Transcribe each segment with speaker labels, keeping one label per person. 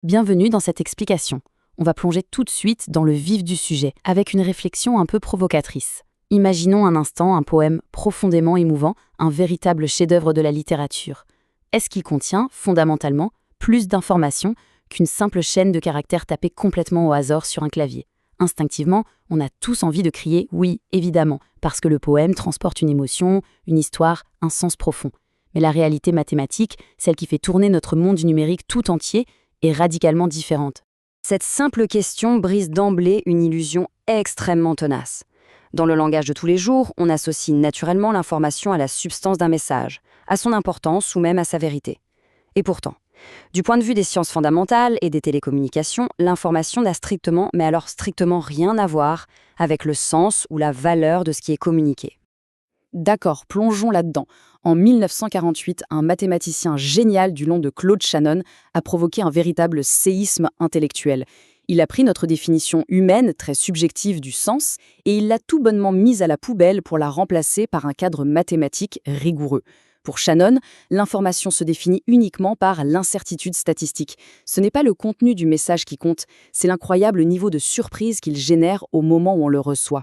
Speaker 1: Bienvenue dans cette explication. On va plonger tout de suite dans le vif du sujet, avec une réflexion un peu provocatrice. Imaginons un instant un poème profondément émouvant, un véritable chef-d'œuvre de la littérature. Est-ce qu'il contient, fondamentalement, plus d'informations qu'une simple chaîne de caractères tapés complètement au hasard sur un clavier? Instinctivement, on a tous envie de crier « oui, évidemment », parce que le poème transporte une émotion, une histoire, un sens profond. Mais la réalité mathématique, celle qui fait tourner notre monde numérique tout entier, est radicalement différente.
Speaker 2: Cette simple question brise d'emblée une illusion extrêmement tenace. Dans le langage de tous les jours, on associe naturellement l'information à la substance d'un message, à son importance ou même à sa vérité. Et pourtant, du point de vue des sciences fondamentales et des télécommunications, l'information n'a strictement, mais alors strictement rien à voir avec le sens ou la valeur de ce qui est communiqué.
Speaker 3: D'accord, plongeons là-dedans. En 1948, un mathématicien génial du nom de Claude Shannon a provoqué un véritable séisme intellectuel. Il a pris notre définition humaine, très subjective du sens, et il l'a tout bonnement mise à la poubelle pour la remplacer par un cadre mathématique rigoureux. Pour Shannon, l'information se définit uniquement par l'incertitude statistique. Ce n'est pas le contenu du message qui compte, c'est l'incroyable niveau de surprise qu'il génère au moment où on le reçoit.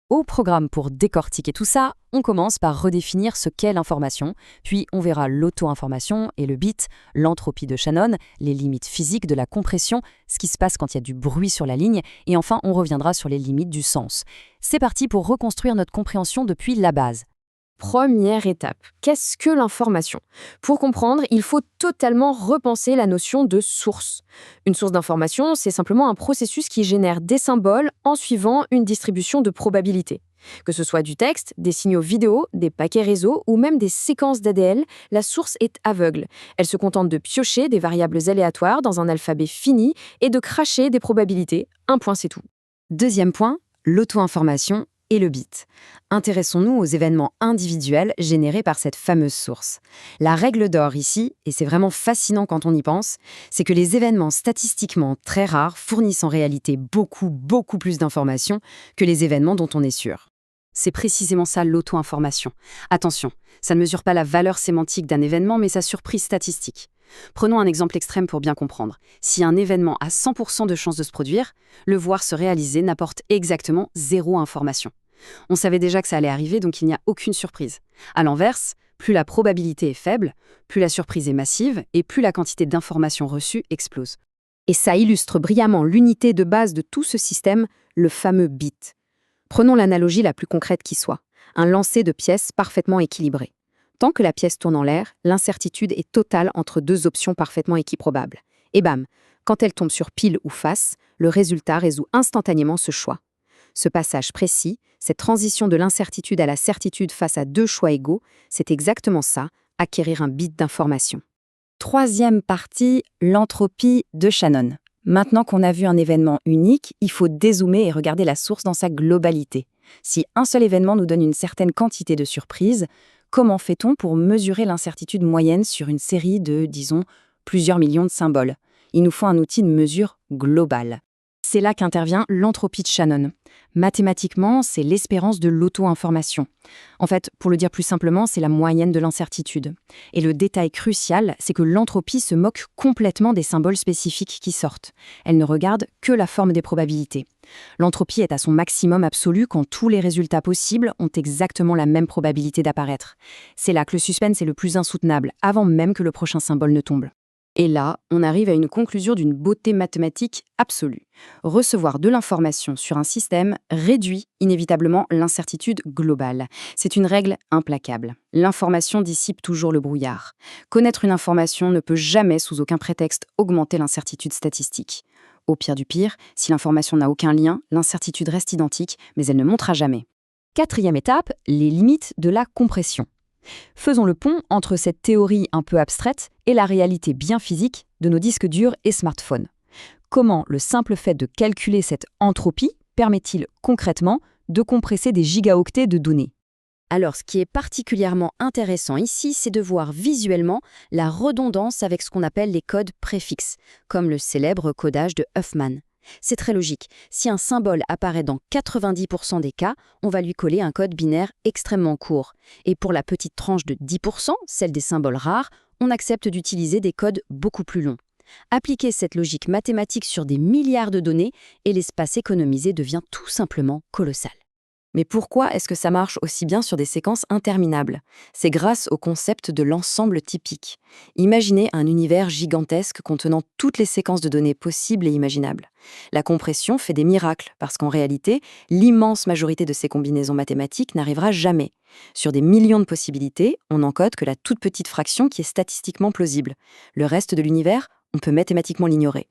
Speaker 2: Au programme pour décortiquer tout ça, on commence par redéfinir ce qu'est l'information, puis on verra l'auto-information et le bit, l'entropie de Shannon, les limites physiques de la compression, ce qui se passe quand il y a du bruit sur la ligne, et enfin on reviendra sur les limites du sens. C'est parti pour reconstruire notre compréhension depuis la base.
Speaker 4: Première étape, qu'est-ce que l'information? Pour comprendre, il faut totalement repenser la notion de source. Une source d'information, c'est simplement un processus qui génère des symboles en suivant une distribution de probabilités. Que ce soit du texte, des signaux vidéo, des paquets réseau ou même des séquences d'ADN, la source est aveugle. Elle se contente de piocher des variables aléatoires dans un alphabet fini et de cracher des probabilités. Un point, c'est tout.
Speaker 2: Deuxième point, l'auto-information et le bit. Intéressons-nous aux événements individuels générés par cette fameuse source. La règle d'or ici, et c'est vraiment fascinant quand on y pense, c'est que les événements statistiquement très rares fournissent en réalité beaucoup plus d'informations que les événements dont on est sûr.
Speaker 1: C'est précisément ça l'auto-information. Attention, ça ne mesure pas la valeur sémantique d'un événement, mais sa surprise statistique. Prenons un exemple extrême pour bien comprendre. Si un événement a 100% de chances de se produire, le voir se réaliser n'apporte exactement 0 information. On savait déjà que ça allait arriver, donc il n'y a aucune surprise. À l'inverse, plus la probabilité est faible, plus la surprise est massive et plus la quantité d'informations reçues explose.
Speaker 4: Et ça illustre brillamment l'unité de base de tout ce système, le fameux bit. Prenons l'analogie la plus concrète qui soit, un lancer de pièces parfaitement équilibré. Tant que la pièce tourne en l'air, l'incertitude est totale entre deux options parfaitement équiprobables. Et bam, quand elle tombe sur pile ou face, le résultat résout instantanément ce choix. Ce passage précis, cette transition de l'incertitude à la certitude face à deux choix égaux, c'est exactement ça, acquérir un bit d'information.
Speaker 2: Troisième partie, l'entropie de Shannon. Maintenant qu'on a vu un événement unique, il faut dézoomer et regarder la source dans sa globalité. Si un seul événement nous donne une certaine quantité de surprises, comment fait-on pour mesurer l'incertitude moyenne sur une série de, disons, plusieurs millions de symboles? Il nous faut un outil de mesure global. C'est là qu'intervient l'entropie de Shannon. Mathématiquement, c'est l'espérance de l'auto-information. En fait, pour le dire plus simplement, c'est la moyenne de l'incertitude. Et le détail crucial, c'est que l'entropie se moque complètement des symboles spécifiques qui sortent. Elle ne regarde que la forme des probabilités. L'entropie est à son maximum absolu quand tous les résultats possibles ont exactement la même probabilité d'apparaître. C'est là que le suspense est le plus insoutenable, avant même que le prochain symbole ne tombe. Et là, on arrive à une conclusion d'une beauté mathématique absolue. Recevoir de l'information sur un système réduit inévitablement l'incertitude globale. C'est une règle implacable. L'information dissipe toujours le brouillard. Connaître une information ne peut jamais, sous aucun prétexte, augmenter l'incertitude statistique. Au pire du pire, si l'information n'a aucun lien, l'incertitude reste identique, mais elle ne montera jamais. Quatrième étape, les limites de la compression. Faisons le pont entre cette théorie un peu abstraite et la réalité bien physique de nos disques durs et smartphones. Comment le simple fait de calculer cette entropie permet-il concrètement de compresser des gigaoctets de données? Alors, ce qui est particulièrement intéressant ici, c'est de voir visuellement la redondance avec ce qu'on appelle les codes préfixes, comme le célèbre codage de Huffman. C'est très logique. Si un symbole apparaît dans 90% des cas, on va lui coller un code binaire extrêmement court. Et pour la petite tranche de 10%, celle des symboles rares, on accepte d'utiliser des codes beaucoup plus longs.
Speaker 1: Appliquez cette logique mathématique sur des milliards de données et l'espace économisé devient tout simplement colossal.
Speaker 2: Mais pourquoi est-ce que ça marche aussi bien sur des séquences interminables? C'est grâce au concept de l'ensemble typique. Imaginez un univers gigantesque contenant toutes les séquences de données possibles et imaginables. La compression fait des miracles parce qu'en réalité, l'immense majorité de ces combinaisons mathématiques n'arrivera jamais. Sur des millions de possibilités, on n'encode que la toute petite fraction qui est statistiquement plausible. Le reste de l'univers, on peut mathématiquement l'ignorer.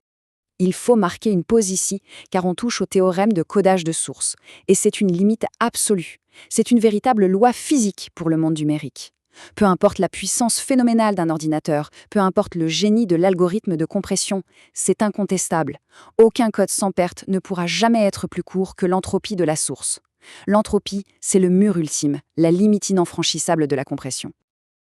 Speaker 3: Il faut marquer une pause ici, car on touche au théorème de codage de source. Et c'est une limite absolue. C'est une véritable loi physique pour le monde numérique. Peu importe la puissance phénoménale d'un ordinateur, peu importe le génie de l'algorithme de compression, c'est incontestable. Aucun code sans perte ne pourra jamais être plus court que l'entropie de la source. L'entropie, c'est le mur ultime, la limite inenfranchissable de la compression.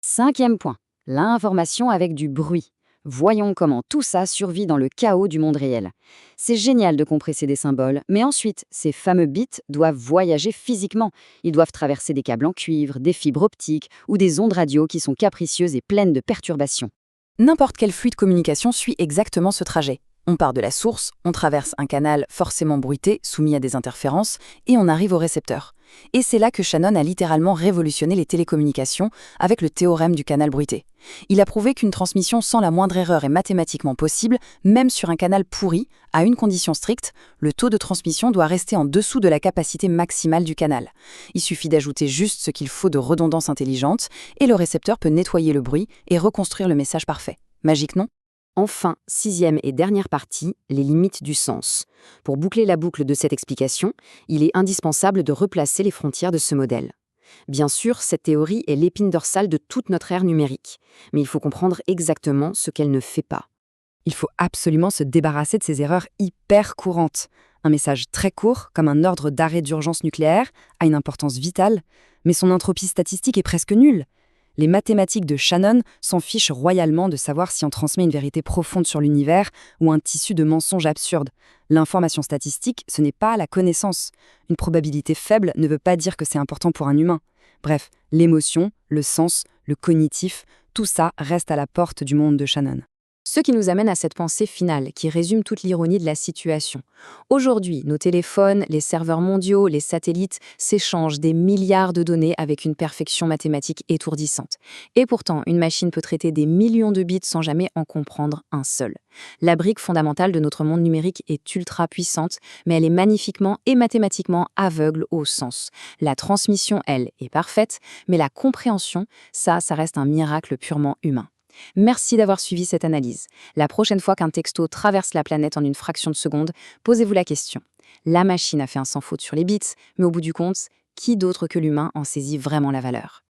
Speaker 1: 5e point, l'information avec du bruit. Voyons comment tout ça survit dans le chaos du monde réel. C'est génial de compresser des symboles, mais ensuite, ces fameux bits doivent voyager physiquement. Ils doivent traverser des câbles en cuivre, des fibres optiques ou des ondes radio qui sont capricieuses et pleines de perturbations.
Speaker 2: N'importe quel flux de communication suit exactement ce trajet. On part de la source, on traverse un canal forcément bruité, soumis à des interférences, et on arrive au récepteur. Et c'est là que Shannon a littéralement révolutionné les télécommunications avec le théorème du canal bruité. Il a prouvé qu'une transmission sans la moindre erreur est mathématiquement possible, même sur un canal pourri, à une condition stricte, le taux de transmission doit rester en dessous de la capacité maximale du canal. Il suffit d'ajouter juste ce qu'il faut de redondance intelligente, et le récepteur peut nettoyer le bruit et reconstruire le message parfait. Magique, non ?
Speaker 1: Enfin, 6e et dernière partie, les limites du sens. Pour boucler la boucle de cette explication, il est indispensable de replacer les frontières de ce modèle. Bien sûr, cette théorie est l'épine dorsale de toute notre ère numérique, mais il faut comprendre exactement ce qu'elle ne fait pas.
Speaker 2: Il faut absolument se débarrasser de ces erreurs hyper courantes. Un message très court, comme un ordre d'arrêt d'urgence nucléaire, a une importance vitale, mais son entropie statistique est presque nulle. Les mathématiques de Shannon s'en fichent royalement de savoir si on transmet une vérité profonde sur l'univers ou un tissu de mensonges absurdes. L'information statistique, ce n'est pas la connaissance. Une probabilité faible ne veut pas dire que c'est important pour un humain. Bref, l'émotion, le sens, le cognitif, tout ça reste à la porte du monde de Shannon.
Speaker 4: Ce qui nous amène à cette pensée finale qui résume toute l'ironie de la situation. Aujourd'hui, nos téléphones, les serveurs mondiaux, les satellites s'échangent des milliards de données avec une perfection mathématique étourdissante. Et pourtant, une machine peut traiter des millions de bits sans jamais en comprendre un seul. La brique fondamentale de notre monde numérique est ultra puissante, mais elle est magnifiquement et mathématiquement aveugle au sens. La transmission, elle, est parfaite, mais la compréhension, ça reste un miracle purement humain. Merci d'avoir suivi cette analyse. La prochaine fois qu'un texto traverse la planète en une fraction de seconde, posez-vous la question. La machine a fait un sans faute sur les bits, mais au bout du compte, qui d'autre que l'humain en saisit vraiment la valeur ?